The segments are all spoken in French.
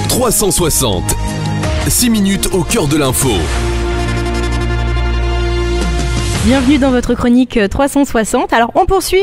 360. 6 minutes au cœur de l'info. Bienvenue dans votre chronique 360. Alors on poursuit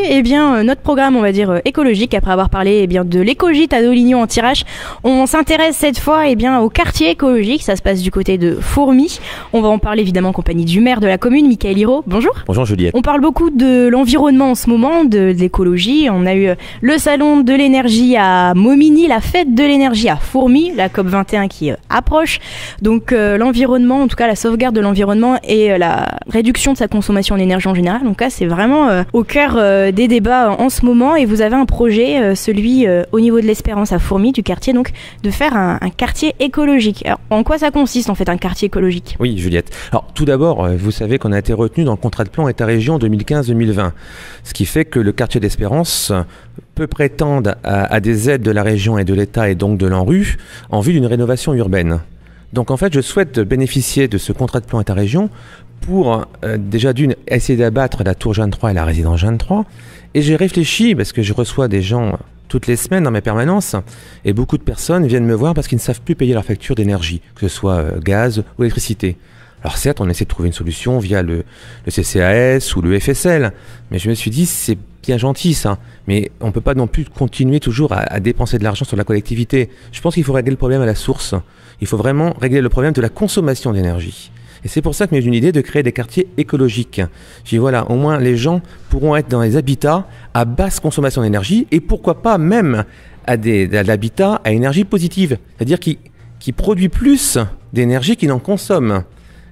notre programme, on va dire écologique, après avoir parlé de l'écogîte à Dolignon en Thiérache. On s'intéresse cette fois au quartier écologique. Ça se passe du côté de Fourmies. On va en parler évidemment en compagnie du maire de la commune, Michaël Hirault. Bonjour. Bonjour Juliette. On parle beaucoup de l'environnement en ce moment, de l'écologie. On a eu le salon de l'énergie à Momigny, la fête de l'énergie à Fourmies, la COP21 qui approche. Donc l'environnement, en tout cas la sauvegarde de l'environnement et la réduction de sa consommation en énergie en général. Donc là, c'est vraiment au cœur des débats en ce moment. Et vous avez un projet, celui au niveau de l'Espérance à Fourmies, du quartier, donc de faire un quartier écologique. Alors, en quoi ça consiste en fait un quartier écologique ? Oui, Juliette. Alors tout d'abord, vous savez qu'on a été retenu dans le contrat de plan État-région 2015-2020. Ce qui fait que le quartier d'Espérance peut prétendre à des aides de la région et de l'État et donc de l'ANRU en vue d'une rénovation urbaine. Donc en fait, je souhaite bénéficier de ce contrat de plan État-région pour déjà d'une essayer d'abattre la tour Jeanne III et la résidence Jeanne III. Et j'ai réfléchi, parce que je reçois des gens toutes les semaines dans mes permanences, et beaucoup de personnes viennent me voir parce qu'ils ne savent plus payer leur facture d'énergie, que ce soit gaz ou électricité. Alors certes, on essaie de trouver une solution via le CCAS ou le FSL, mais je me suis dit, c'est bien gentil ça, mais on ne peut pas non plus continuer toujours à dépenser de l'argent sur la collectivité. Je pense qu'il faut régler le problème à la source. Il faut vraiment régler le problème de la consommation d'énergie. Et c'est pour ça que j'ai une idée de créer des quartiers écologiques. Je dis voilà, au moins les gens pourront être dans des habitats à basse consommation d'énergie et pourquoi pas même à l'habitat à énergie positive. C'est-à-dire qui produit plus d'énergie qu'il n'en consomme.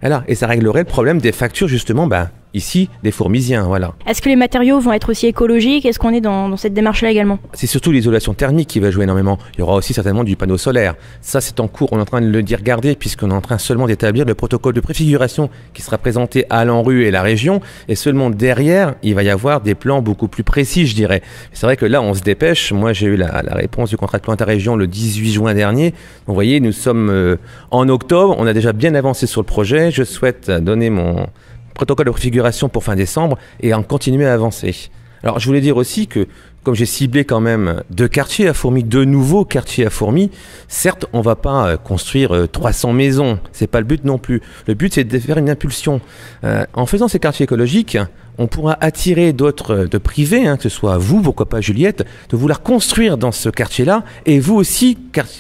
Voilà. Et ça réglerait le problème des factures justement, ici, des Fourmisiens, voilà. Est-ce que les matériaux vont être aussi écologiques ? Est-ce qu'on est dans cette démarche-là également ? C'est surtout l'isolation thermique qui va jouer énormément. Il y aura aussi certainement du panneau solaire. Ça, c'est en cours. On est en train de le regarder puisqu'on est en train seulement d'établir le protocole de préfiguration qui sera présenté à l'ANRU et la région. Et seulement derrière, il va y avoir des plans beaucoup plus précis, je dirais. C'est vrai que là, on se dépêche. Moi, j'ai eu la réponse du contrat de plan Interrégion le 18 juin dernier. Donc, vous voyez, nous sommes en octobre. On a déjà bien avancé sur le projet. Je souhaite donner mon protocole de préfiguration pour fin décembre et en continuer à avancer. Alors je voulais dire aussi que comme j'ai ciblé quand même 2 quartiers à Fourmies, 2 nouveaux quartiers à Fourmies, certes on va pas construire 300 maisons, c'est pas le but non plus. Le but c'est de faire une impulsion. En faisant ces quartiers écologiques, on pourra attirer d'autres de privés, que ce soit vous, pourquoi pas Juliette, de vouloir construire dans ce quartier-là et vous aussi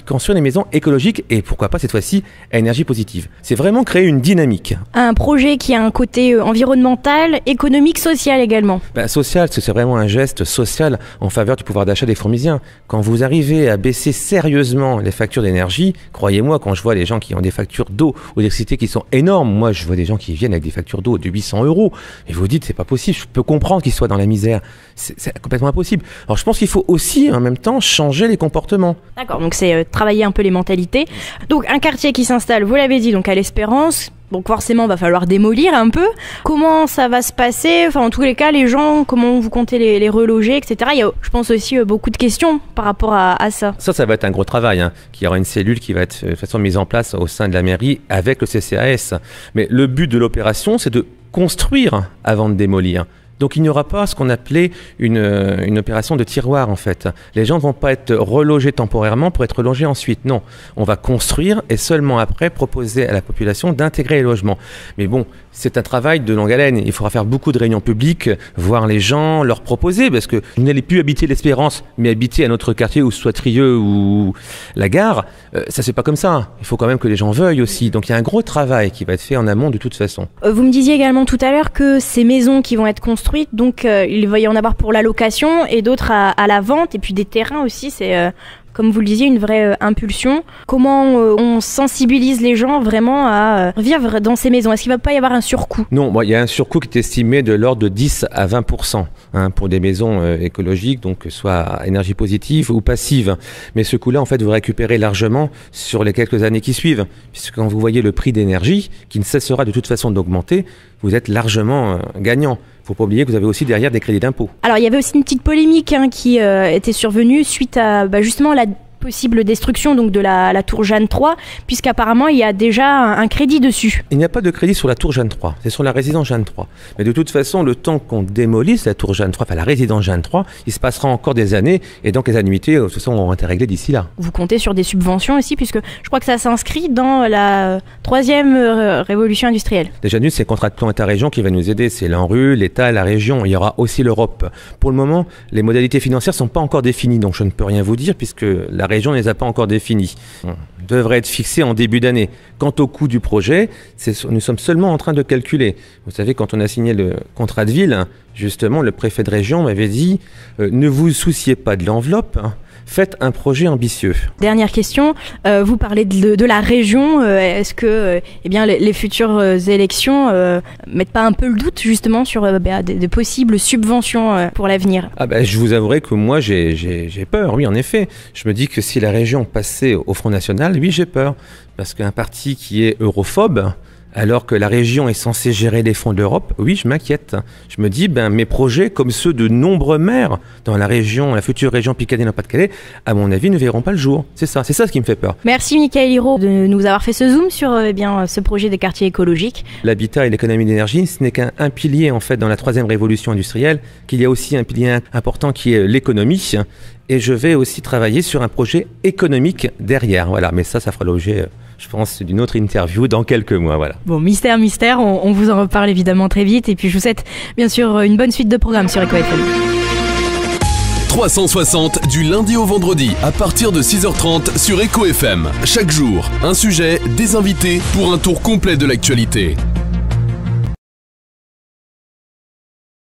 construire des maisons écologiques et pourquoi pas cette fois-ci à énergie positive. C'est vraiment créer une dynamique. Un projet qui a un côté environnemental, économique, social également. Social, c'est vraiment un geste social en faveur du pouvoir d'achat des Fourmisiens. Quand vous arrivez à baisser sérieusement les factures d'énergie, croyez-moi, quand je vois les gens qui ont des factures d'eau ou d'électricité qui sont énormes, moi je vois des gens qui viennent avec des factures d'eau de 800 €, et vous dites c'est pas possible, je peux comprendre qu'ils soient dans la misère, c'est complètement impossible. Alors je pense qu'il faut aussi en même temps changer les comportements. D'accord, donc c'est travailler un peu les mentalités. Donc un quartier qui s'installe, vous l'avez dit, donc à l'Espérance. Donc forcément, va falloir démolir un peu. Comment ça va se passer ? Enfin, en tous les cas, les gens, comment vous comptez les reloger, etc. Il y a, je pense aussi, beaucoup de questions par rapport à ça. Ça va être un gros travail. Qu'il y aura une cellule qui va être de toute façon mise en place au sein de la mairie avec le CCAS. Mais le but de l'opération, c'est de construire avant de démolir. Donc il n'y aura pas ce qu'on appelait une opération de tiroir en fait. Les gens ne vont pas être relogés temporairement pour être relogés ensuite. Non, on va construire et seulement après proposer à la population d'intégrer les logements. Mais bon, c'est un travail de longue haleine. Il faudra faire beaucoup de réunions publiques, voir les gens, leur proposer, parce que vous n'allez plus habiter l'Espérance, mais habiter un autre quartier, ou soit Trieux ou la gare, ça c'est pas comme ça. Il faut quand même que les gens veuillent aussi. Donc il y a un gros travail qui va être fait en amont de toute façon. Vous me disiez également tout à l'heure que ces maisons qui vont être construites, donc il va y en avoir pour la location et d'autres à la vente, et puis des terrains aussi, c'est comme vous le disiez, une vraie impulsion. Comment on sensibilise les gens vraiment à vivre dans ces maisons ? Est-ce qu'il ne va pas y avoir un surcoût ? Non, il y a un surcoût qui est estimé de l'ordre de 10 à 20% pour des maisons écologiques, donc soit à énergie positive ou passive. Mais ce coût-là, en fait, vous récupérez largement sur les quelques années qui suivent. Puisque quand vous voyez le prix d'énergie, qui ne cessera de toute façon d'augmenter, vous êtes largement gagnant. Il ne faut pas oublier que vous avez aussi derrière des crédits d'impôt. Alors, il y avait aussi une petite polémique qui était survenue suite à justement la possible destruction donc de la tour Jeanne 3, puisqu'apparemment il y a déjà un crédit dessus. Il n'y a pas de crédit sur la tour Jeanne 3, c'est sur la résidence Jeanne 3. Mais de toute façon, le temps qu'on démolisse la tour Jeanne 3, enfin la résidence Jeanne 3, il se passera encore des années, et donc les annuités de toute façon vont être réglées d'ici là. Vous comptez sur des subventions aussi, puisque je crois que ça s'inscrit dans la troisième révolution industrielle. Déjà, c'est le contrat de plan État-région qui va nous aider, c'est l'ANRU, l'État, la région, il y aura aussi l'Europe. Pour le moment, les modalités financières ne sont pas encore définies, donc je ne peux rien vous dire puisque la région ne les a pas encore définies. Devrait être fixé en début d'année. Quant au coût du projet, nous sommes seulement en train de calculer. Vous savez, quand on a signé le contrat de ville, justement, le préfet de région m'avait dit ne vous souciez pas de l'enveloppe, faites un projet ambitieux. Dernière question, vous parlez de la région. Est-ce que les futures élections mettent pas un peu le doute justement sur de possibles subventions pour l'avenir ? Je vous avouerai que moi j'ai peur, oui en effet. Je me dis que si la région passait au Front National, oui j'ai peur. Parce qu'un parti qui est europhobe, alors que la région est censée gérer les fonds de l'Europe, oui, je m'inquiète. Je me dis, mes projets, comme ceux de nombreux maires dans la future région Picardie-Nord-Pas-de-Calais, à mon avis, ne verront pas le jour. C'est ça ce qui me fait peur. Merci Michael Hirault de nous avoir fait ce zoom sur ce projet de quartier écologique. L'habitat et l'économie d'énergie, ce n'est qu'un pilier en fait dans la troisième révolution industrielle, qu'il y a aussi un pilier important qui est l'économie. Et je vais aussi travailler sur un projet économique derrière. Voilà, mais ça fera l'objet, je pense, d'une autre interview dans quelques mois. Voilà. Bon, mystère, on vous en reparle évidemment très vite. Et puis je vous souhaite bien sûr une bonne suite de programmes sur Eco FM. 360 du lundi au vendredi à partir de 6h30 sur Eco FM. Chaque jour, un sujet, des invités pour un tour complet de l'actualité.